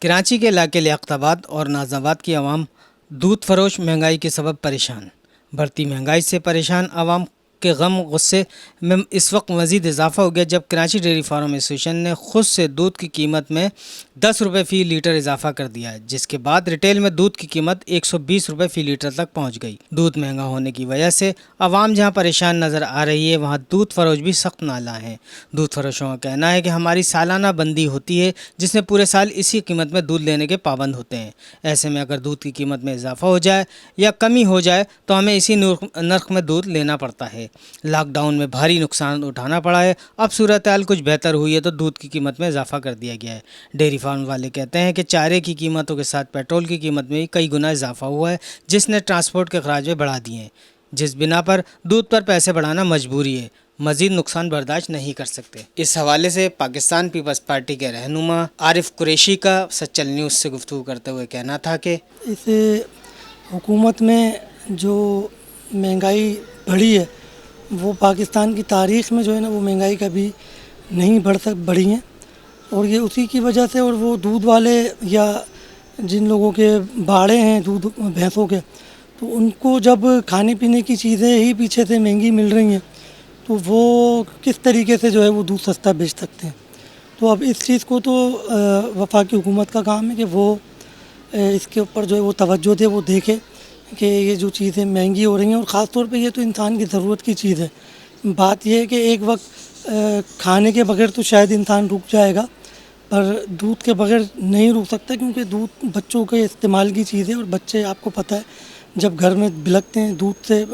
کراچی کے علاقے لیاقت آباد اور ناز آباد کی عوام دودھ فروش مہنگائی کے سبب پریشان۔ بڑھتی مہنگائی سے پریشان عوام کے غم غصے میں اس وقت مزید اضافہ ہو گیا جب کراچی ڈیری فارم ایسوسیشن نے خود سے دودھ کی قیمت میں 10 روپے فی لیٹر اضافہ کر دیا ہے، جس کے بعد ریٹیل میں دودھ کی قیمت 120 روپے فی لیٹر تک پہنچ گئی۔ دودھ مہنگا ہونے کی وجہ سے عوام جہاں پریشان نظر آ رہی ہے، وہاں دودھ فروش بھی سخت نالاں ہیں۔ دودھ فروشوں کا کہنا ہے کہ ہماری سالانہ بندی ہوتی ہے جس میں پورے سال اسی قیمت میں دودھ لینے کے پابند ہوتے ہیں۔ ایسے میں اگر دودھ کی قیمت میں اضافہ ہو جائے یا کمی ہو جائے تو ہمیں اسی نرخ میں دودھ لینا پڑتا ہے۔ لاک ڈاؤن میں بھاری نقصان اٹھانا پڑا ہے، اب صورتحال کچھ بہتر ہوئی ہے تو دودھ کی قیمت میں اضافہ کر دیا گیا ہے۔ ڈیری فارم والے کہتے ہیں کہ چارے کی قیمتوں کے ساتھ پیٹرول کی قیمت میں بھی کئی گنا اضافہ ہوا ہے، جس نے ٹرانسپورٹ کے اخراج میں بڑھا دیے ہیں، جس بنا پر دودھ پر پیسے بڑھانا مجبوری ہے، مزید نقصان برداشت نہیں کر سکتے۔ اس حوالے سے پاکستان پیپلز پارٹی کے رہنما عارف قریشی کا سچل نیوز سے گفتگو کرتے ہوئے کہنا تھا کہ اس حکومت میں جو مہنگائی بڑھی ہے وہ پاکستان کی تاریخ میں جو ہے نا وہ مہنگائی کبھی نہیں بڑھی ہیں، اور یہ اسی کی وجہ سے، اور وہ دودھ والے یا جن لوگوں کے باڑے ہیں دودھ بھینسوں کے، تو ان کو جب کھانے پینے کی چیزیں ہی پیچھے سے مہنگی مل رہی ہیں تو وہ کس طریقے سے جو ہے وہ دودھ سستا بیچ سکتے ہیں۔ تو اب اس چیز کو تو وفاقی حکومت کا کام ہے کہ وہ اس کے اوپر جو ہے وہ توجہ دے، وہ دیکھے کہ یہ جو چیزیں مہنگی ہو رہی ہیں، اور خاص طور پہ یہ تو انسان کی ضرورت کی چیز ہے۔ بات یہ ہے کہ ایک وقت کھانے کے بغیر تو شاید انسان رک جائے گا، پر دودھ کے بغیر نہیں رک سکتا، کیونکہ دودھ بچوں کے استعمال کی چیز ہے، اور بچے آپ کو پتہ ہے جب گھر میں بلکتے ہیں دودھ سے،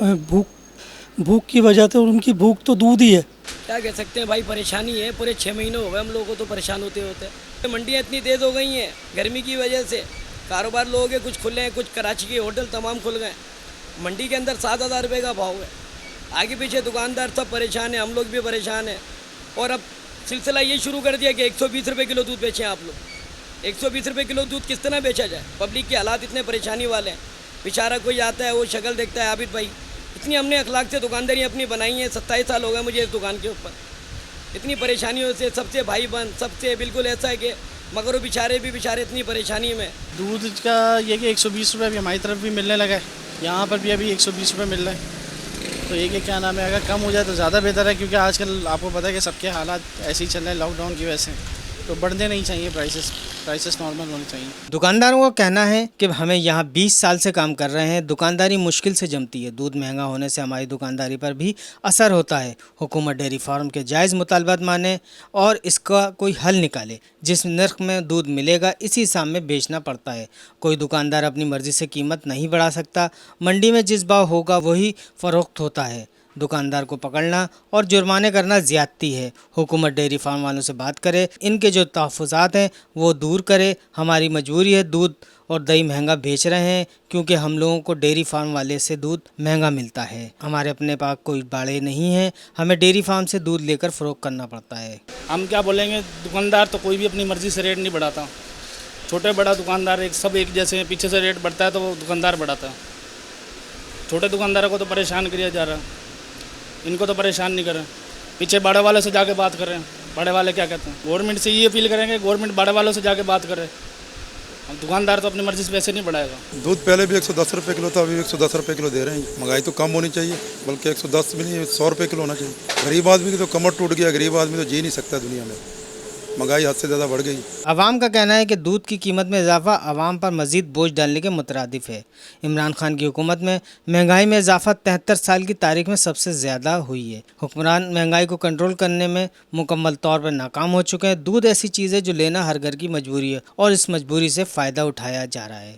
بھوک کی وجہ سے، اور ان کی بھوک تو دودھ ہی ہے۔ کیا کہہ سکتے ہیں بھائی، پریشانی ہے، پورے 6 مہینے ہو گئے ہم لوگوں کو تو پریشان ہوتے منڈیاں اتنی تیز ہو گئی ہیں گرمی کی وجہ سے، کاروبار لوگوں کے کچھ کھلے ہیں، کچھ کراچی کے ہوٹل تمام کھل گئے، منڈی کے اندر 7,000 روپے کا بھاؤ ہے، آگے پیچھے دکاندار سب پریشان ہیں، ہم لوگ بھی پریشان ہیں، اور اب سلسلہ یہ شروع کر دیا کہ 120 روپے کلو دودھ بیچیں آپ لوگ۔ 120 روپے کلو دودھ کس طرح بیچا جائے؟ پبلک کے حالات اتنے پریشانی والے ہیں، بیچارہ کوئی آتا ہے وہ شکل دیکھتا ہے، عابد بھائی اتنی ہم نے اخلاق سے دکانداری اپنی بنائی ہے، 27 سال ہو گئے مجھے اس دکان کے اوپر، اتنی پریشانیوں سے سب سے بھائی بہن سب سے بالکل ایسا ہے کہ مگر وہ بیچارے اتنی پریشانی میں۔ دودھ کا یہ کہ 120 روپے ابھی ہماری طرف بھی ملنے لگا ہے، یہاں پر بھی ابھی 120 روپے مل رہے ہیں، تو یہ کہ کیا نام ہے، اگر کم ہو جائے تو زیادہ بہتر ہے، کیونکہ آج کل آپ کو پتہ ہے کہ سب کے حالات ایسے ہی چل رہے ہیں لاک ڈاؤن کی وجہ سے، تو بڑھنے نہیں چاہیے، پرائسز نارمل ہونے چاہیے۔ دکانداروں کا کہنا ہے کہ ہمیں یہاں 20 سال سے کام کر رہے ہیں، دکانداری مشکل سے جمتی ہے، دودھ مہنگا ہونے سے ہماری دکانداری پر بھی اثر ہوتا ہے۔ حکومت ڈیری فارم کے جائز مطالبات مانے اور اس کا کوئی حل نکالے، جس نرخ میں دودھ ملے گا اسی حساب میں بیچنا پڑتا ہے، کوئی دکاندار اپنی مرضی سے قیمت نہیں بڑھا سکتا، منڈی میں جس بھاؤ ہوگا وہی فروخت ہوتا ہے، دکاندار کو پکڑنا اور جرمانے کرنا زیادتی ہے۔ حکومت ڈیری فارم والوں سے بات کرے، ان کے جو تحفظات ہیں وہ دور کرے، ہماری مجبوری ہے، دودھ اور دہی مہنگا بیچ رہے ہیں کیونکہ ہم لوگوں کو ڈیری فارم والے سے دودھ مہنگا ملتا ہے، ہمارے اپنے پاس کوئی باڑے نہیں ہیں، ہمیں ڈیری فارم سے دودھ لے کر فروخت کرنا پڑتا ہے۔ ہم کیا بولیں گے، دکاندار تو کوئی بھی اپنی مرضی سے ریٹ نہیں بڑھاتا، چھوٹے بڑا دکاندار سب ایک جیسے ہیں، پیچھے سے ریٹ بڑھتا ہے تو وہ دکاندار بڑھاتا ہے، چھوٹے دکانداروں کو تو پریشان کیا جا رہا ہے، ان کو تو پریشان نہیں کر رہے، پیچھے باڑے والے سے جا کے بات کر رہے ہیں، باڑے والے کیا کہتے ہیں، گورنمنٹ سے یہ اپیل کریں گے گورنمنٹ باڑے والوں سے جا کے بات کرے، دکاندار تو اپنی مرضی سے ویسے نہیں بڑھائے گا۔ دودھ پہلے بھی 110 روپے کلو تھا، ابھی 110 روپے کلو دے رہے ہیں، مہنگائی تو کم ہونی چاہیے، بلکہ 110 بھی نہیں 100 روپے کلو ہونا چاہیے۔ غریب آدمی کی تو کمر ٹوٹ گیا، غریب آدمی تو جی نہیں سکتا دنیا میں، مہنگائی حد سے زیادہ بڑھ گئی۔ عوام کا کہنا ہے کہ دودھ کی قیمت میں اضافہ عوام پر مزید بوجھ ڈالنے کے مترادف ہے۔ عمران خان کی حکومت میں مہنگائی میں اضافہ 73 سال کی تاریخ میں سب سے زیادہ ہوئی ہے۔ حکمران مہنگائی کو کنٹرول کرنے میں مکمل طور پر ناکام ہو چکے ہیں۔ دودھ ایسی چیز ہے جو لینا ہر گھر کی مجبوری ہے اور اس مجبوری سے فائدہ اٹھایا جا رہا ہے۔